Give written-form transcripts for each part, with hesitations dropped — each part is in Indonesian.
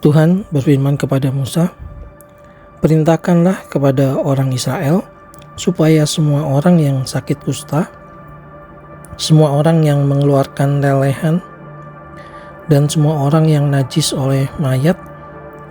Tuhan berfirman kepada Musa, "Perintahkanlah kepada orang Israel supaya semua orang yang sakit kusta, semua orang yang mengeluarkan lelehan, dan semua orang yang najis oleh mayat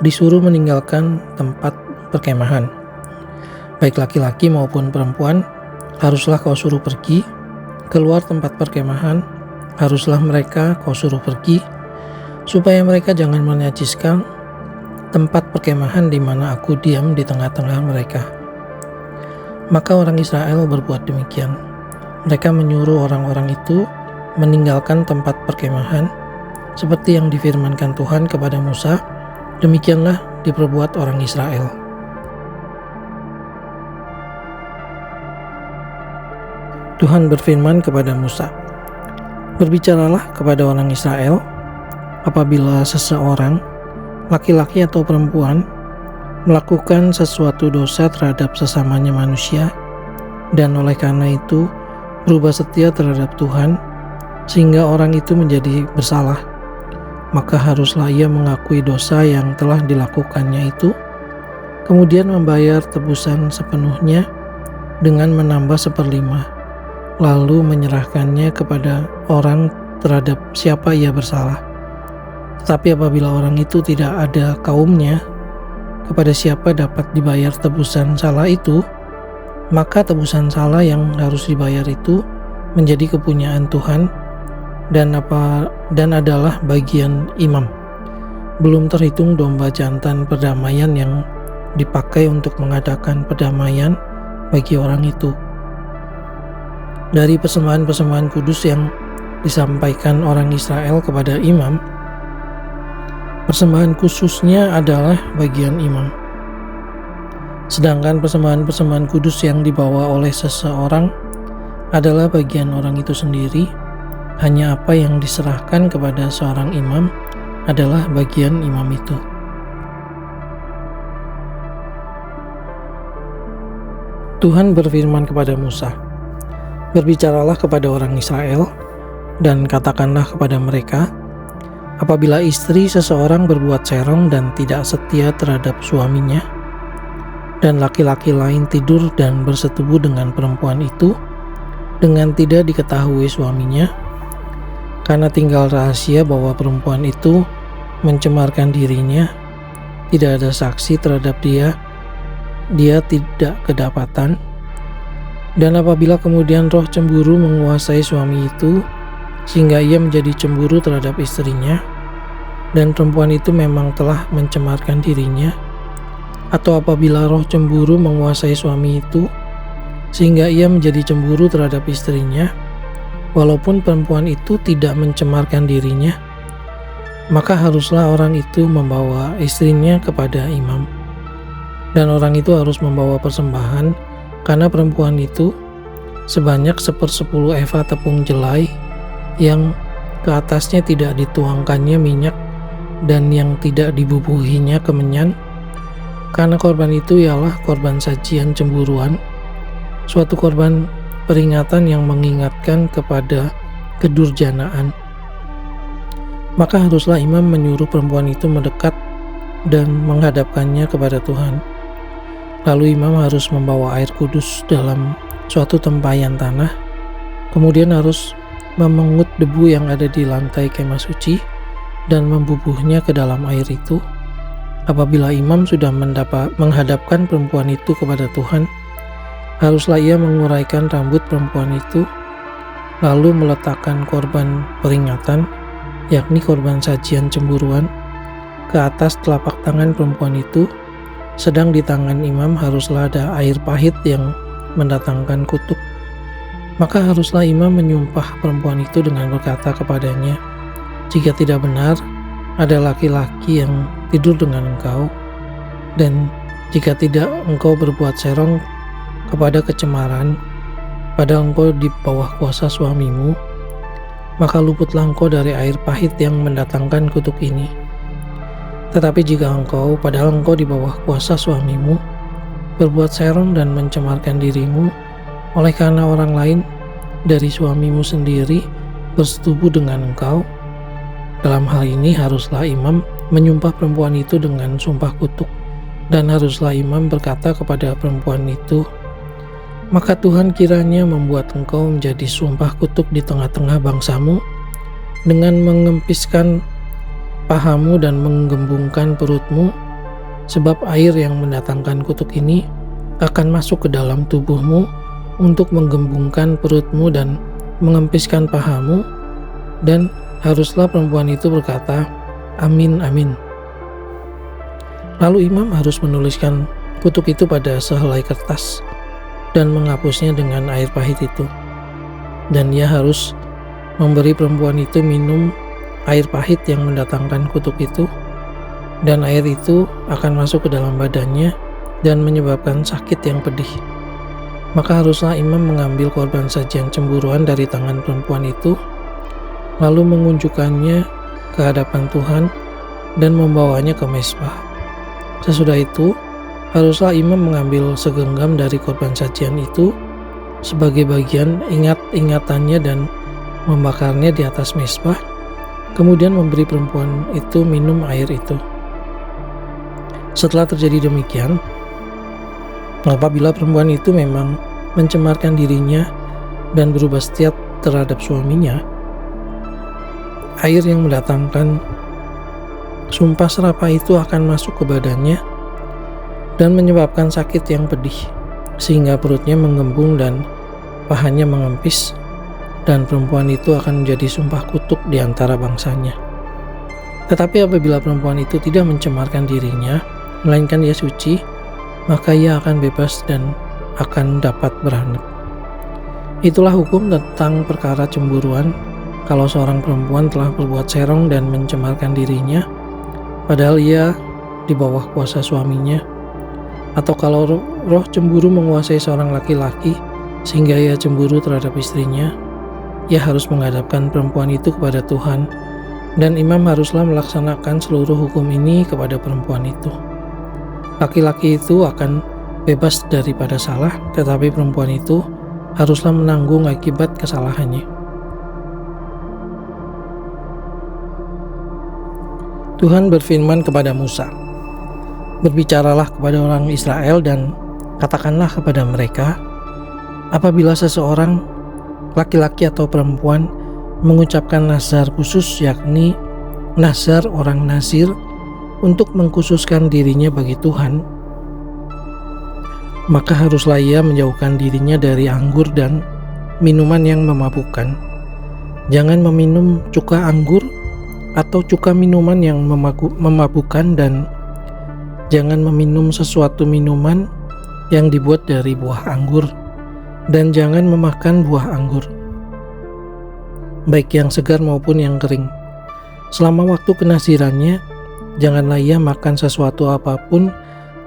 disuruh meninggalkan tempat perkemahan. Baik laki-laki maupun perempuan, haruslah kau suruh pergi keluar tempat perkemahan, haruslah mereka kau suruh pergi, supaya mereka jangan menajiskan tempat perkemahan di mana aku diam di tengah-tengah mereka." Maka orang Israel berbuat demikian. Mereka menyuruh orang-orang itu meninggalkan tempat perkemahan, seperti yang difirmankan Tuhan kepada Musa, demikianlah diperbuat orang Israel. Tuhan berfirman kepada Musa, "Berbicaralah kepada orang Israel, apabila seseorang, laki-laki atau perempuan, melakukan sesuatu dosa terhadap sesamanya manusia, dan oleh karena itu berubah setia terhadap Tuhan, sehingga orang itu menjadi bersalah, maka haruslah ia mengakui dosa yang telah dilakukannya itu, kemudian membayar tebusan sepenuhnya dengan menambah 1/5, lalu menyerahkannya kepada orang terhadap siapa ia bersalah. Tetapi apabila orang itu tidak ada kaumnya, kepada siapa dapat dibayar tebusan salah itu, maka tebusan salah yang harus dibayar itu menjadi kepunyaan Tuhan dan adalah bagian imam. Belum terhitung domba jantan perdamaian yang dipakai untuk mengadakan perdamaian bagi orang itu. Dari persembahan-persembahan kudus yang disampaikan orang Israel kepada imam, persembahan khususnya adalah bagian imam. Sedangkan persembahan-persembahan kudus yang dibawa oleh seseorang adalah bagian orang itu sendiri. Hanya apa yang diserahkan kepada seorang imam adalah bagian imam itu. Tuhan berfirman kepada Musa, "Berbicaralah kepada orang Israel dan katakanlah kepada mereka, apabila istri seseorang berbuat serong dan tidak setia terhadap suaminya, dan laki-laki lain tidur dan bersetubuh dengan perempuan itu dengan tidak diketahui suaminya, karena tinggal rahasia bahwa perempuan itu mencemarkan dirinya, tidak ada saksi terhadap dia tidak kedapatan, dan apabila kemudian roh cemburu menguasai suami itu, sehingga ia menjadi cemburu terhadap istrinya, dan perempuan itu memang telah mencemarkan dirinya, atau apabila roh cemburu menguasai suami itu, sehingga ia menjadi cemburu terhadap istrinya, walaupun perempuan itu tidak mencemarkan dirinya, maka haruslah orang itu membawa istrinya kepada imam, dan orang itu harus membawa persembahan karena perempuan itu sebanyak 1/10 eva tepung jelai yang ke atasnya tidak dituangkannya minyak dan yang tidak dibubuhinya kemenyan, karena korban itu ialah korban sajian cemburuan, suatu korban peringatan yang mengingatkan kepada kedurjanaan. Maka haruslah imam menyuruh perempuan itu mendekat dan menghadapkannya kepada Tuhan. Lalu imam harus membawa air kudus dalam suatu tempayan tanah, kemudian harus memungut debu yang ada di lantai kemah suci dan membubuhnya ke dalam air itu. Apabila imam sudah menghadapkan perempuan itu kepada Tuhan, haruslah ia menguraikan rambut perempuan itu, lalu meletakkan korban peringatan, yakni korban sajian cemburuan, ke atas telapak tangan perempuan itu, sedang di tangan imam haruslah ada air pahit yang mendatangkan kutuk. Maka haruslah imam menyumpah perempuan itu dengan berkata kepadanya, "Jika tidak benar ada laki-laki yang tidur dengan engkau, dan jika tidak engkau berbuat serong kepada kecemaran, padahal engkau di bawah kuasa suamimu, maka luputlah engkau dari air pahit yang mendatangkan kutuk ini. Tetapi jika engkau, padahal engkau di bawah kuasa suamimu, berbuat serong dan mencemarkan dirimu, oleh karena orang lain dari suamimu sendiri bersetubuh dengan engkau, dalam hal ini haruslah imam menyumpah perempuan itu dengan sumpah kutuk, dan haruslah imam berkata kepada perempuan itu, "Maka Tuhan kiranya membuat engkau menjadi sumpah kutuk di tengah-tengah bangsamu, dengan mengempiskan pahamu dan menggembungkan perutmu, sebab air yang mendatangkan kutuk ini akan masuk ke dalam tubuhmu untuk menggembungkan perutmu dan mengempiskan pahamu." Dan haruslah perempuan itu berkata, "Amin, amin." Lalu imam harus menuliskan kutuk itu pada sehelai kertas dan menghapusnya dengan air pahit itu. Dan ia harus memberi perempuan itu minum air pahit yang mendatangkan kutuk itu, dan air itu akan masuk ke dalam badannya dan menyebabkan sakit yang pedih. Maka haruslah imam mengambil korban sajian cemburuan dari tangan perempuan itu, lalu mengunjukkannya ke hadapan Tuhan dan membawanya ke mezbah. Sesudah itu, haruslah imam mengambil segenggam dari korban sajian itu sebagai bagian ingat-ingatannya dan membakarnya di atas mezbah, kemudian memberi perempuan itu minum air itu. Setelah terjadi demikian, apabila perempuan itu memang mencemarkan dirinya dan berubah setia terhadap suaminya, air yang mendatangkan sumpah serapah itu akan masuk ke badannya dan menyebabkan sakit yang pedih, sehingga perutnya menggembung dan pahanya mengempis, dan perempuan itu akan menjadi sumpah kutuk di antara bangsanya. Tetapi apabila perempuan itu tidak mencemarkan dirinya, melainkan ia suci, maka ia akan bebas dan akan dapat beranak. Itulah hukum tentang perkara cemburuan. Kalau seorang perempuan telah berbuat serong dan mencemarkan dirinya, padahal ia di bawah kuasa suaminya, atau kalau roh cemburu menguasai seorang laki-laki sehingga ia cemburu terhadap istrinya, ia harus menghadapkan perempuan itu kepada Tuhan, dan imam haruslah melaksanakan seluruh hukum ini kepada perempuan itu. Laki-laki itu akan bebas daripada salah, tetapi perempuan itu haruslah menanggung akibat kesalahannya. Tuhan berfirman kepada Musa, "Berbicaralah kepada orang Israel dan katakanlah kepada mereka, apabila seseorang laki-laki atau perempuan mengucapkan nazar khusus, yakni nazar orang nazir untuk mengkhususkan dirinya bagi Tuhan, maka haruslah ia menjauhkan dirinya dari anggur dan minuman yang memabukkan. Jangan meminum cuka anggur atau cuka minuman yang memabukkan, dan jangan meminum sesuatu minuman yang dibuat dari buah anggur, dan jangan memakan buah anggur, baik yang segar maupun yang kering. Selama waktu kenasirannya, janganlah ia makan sesuatu apapun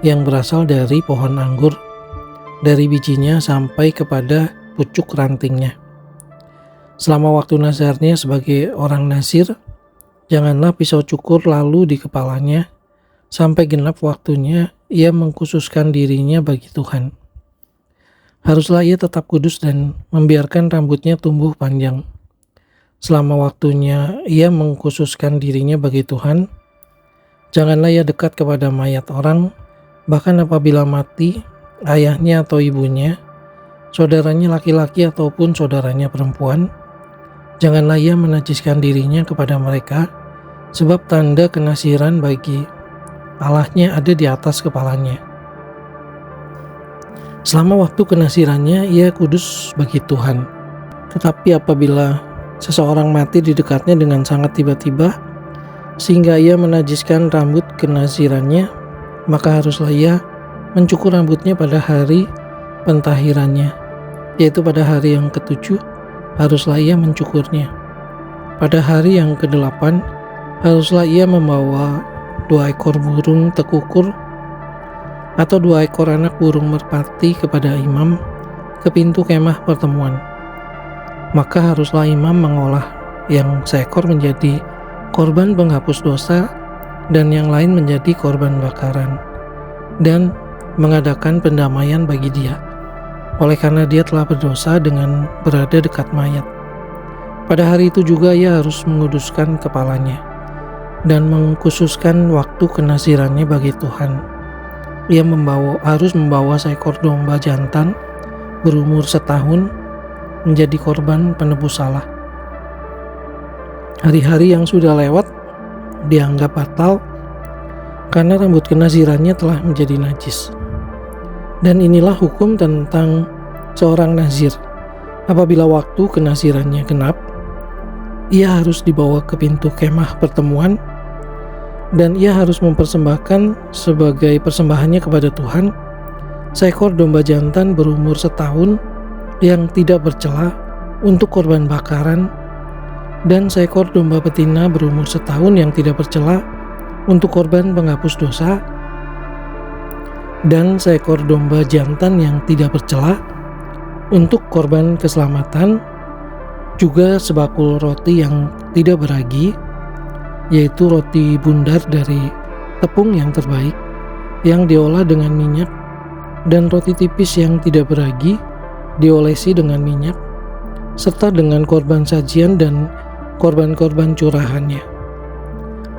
yang berasal dari pohon anggur, dari bijinya sampai kepada pucuk rantingnya. Selama waktu nazarnya sebagai orang nazir, janganlah pisau cukur lalu di kepalanya sampai genap waktunya ia mengkhususkan dirinya bagi Tuhan. Haruslah ia tetap kudus dan membiarkan rambutnya tumbuh panjang. Selama waktunya ia mengkhususkan dirinya bagi Tuhan, janganlah ia dekat kepada mayat orang, bahkan apabila mati ayahnya atau ibunya, saudaranya laki-laki ataupun saudaranya perempuan. Janganlah ia menajiskan dirinya kepada mereka, sebab tanda kenasiran bagi Allahnya ada di atas kepalanya. Selama waktu kenasirannya ia kudus bagi Tuhan. Tetapi apabila seseorang mati di dekatnya dengan sangat tiba-tiba, sehingga ia menajiskan rambut kenasirannya, maka haruslah ia mencukur rambutnya pada hari pentahirannya, yaitu pada hari yang ke-7 haruslah ia mencukurnya. Pada hari yang ke-8 haruslah ia membawa 2 ekor burung tekukur atau 2 ekor anak burung merpati kepada imam ke pintu kemah pertemuan. Maka haruslah imam mengolah yang seekor menjadi korban penghapus dosa dan yang lain menjadi korban bakaran, dan mengadakan pendamaian bagi dia, oleh karena dia telah berdosa dengan berada dekat mayat. Pada hari itu juga ia harus menguduskan kepalanya. dan mengkhususkan waktu kenasirannya bagi Tuhan. Ia harus membawa seekor domba jantan berumur setahun menjadi korban penebus salah. Hari-hari yang sudah lewat dianggap batal karena rambut kenasirannya telah menjadi najis. Dan inilah hukum tentang seorang nazir. Apabila waktu kenasirannya genap, ia harus dibawa ke pintu kemah pertemuan dan ia harus mempersembahkan sebagai persembahannya kepada Tuhan seekor domba jantan berumur setahun yang tidak bercela untuk korban bakaran dan seekor domba betina berumur setahun yang tidak bercela untuk korban penghapus dosa dan seekor domba jantan yang tidak bercela untuk korban keselamatan, juga sebakul roti yang tidak beragi, yaitu roti bundar dari tepung yang terbaik yang diolah dengan minyak, dan roti tipis yang tidak beragi diolesi dengan minyak, serta dengan korban sajian dan korban-korban curahannya.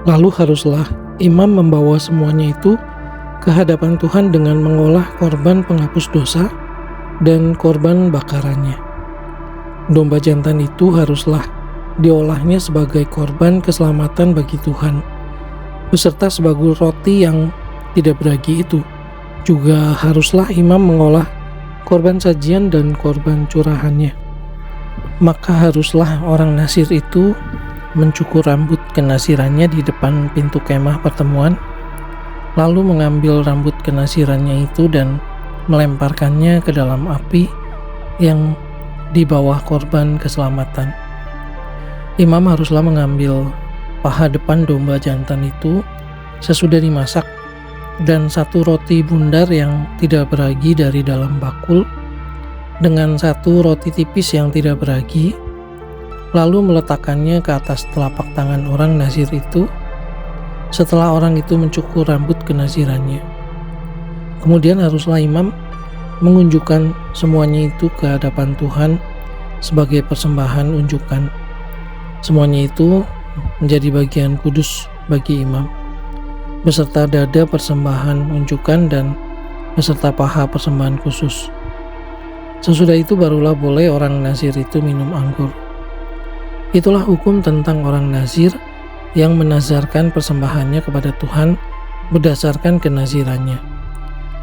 Lalu haruslah imam membawa semuanya itu ke hadapan Tuhan dengan mengolah korban penghapus dosa dan korban bakarannya. Domba jantan itu haruslah diolahnya sebagai korban keselamatan bagi Tuhan, beserta sebagul roti yang tidak beragi itu. Juga haruslah imam mengolah korban sajian dan korban curahannya. Maka haruslah orang nasir itu mencukur rambut kenasirannya di depan pintu kemah pertemuan, lalu mengambil rambut kenasirannya itu dan melemparkannya ke dalam api yang di bawah korban keselamatan. Imam haruslah mengambil paha depan domba jantan itu sesudah dimasak dan satu roti bundar yang tidak beragi dari dalam bakul dengan satu roti tipis yang tidak beragi, lalu meletakkannya ke atas telapak tangan orang nazir itu setelah orang itu mencukur rambut kenasirannya. Kemudian haruslah imam mengunjukkan semuanya itu ke hadapan Tuhan sebagai persembahan unjukan. Semuanya itu menjadi bagian kudus bagi imam, beserta dada persembahan unjukan dan beserta paha persembahan khusus. Sesudah itu barulah boleh orang nazir itu minum anggur. Itulah hukum tentang orang nazir yang menazarkan persembahannya kepada Tuhan berdasarkan kenazirannya.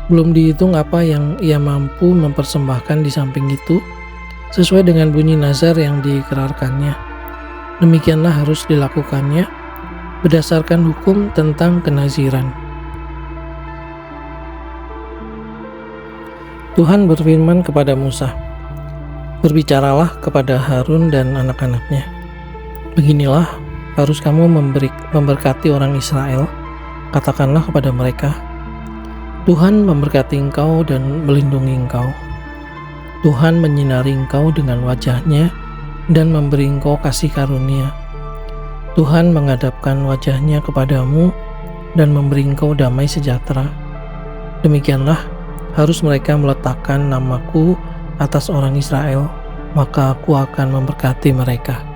Belum dihitung apa yang ia mampu mempersembahkan di samping itu, sesuai dengan bunyi nazar yang diikrarkannya. Demikianlah harus dilakukannya berdasarkan hukum tentang kenaziran. Tuhan berfirman kepada Musa, "Berbicaralah kepada Harun dan anak-anaknya. Beginilah harus kamu memberkati orang Israel. Katakanlah kepada mereka, Tuhan memberkati engkau dan melindungi engkau. Tuhan menyinari engkau dengan wajahnya dan memberi engkau kasih karunia. Tuhan menghadapkan wajahnya kepadamu dan memberi engkau damai sejahtera. Demikianlah harus mereka meletakkan namaku atas orang Israel, maka aku akan memberkati mereka."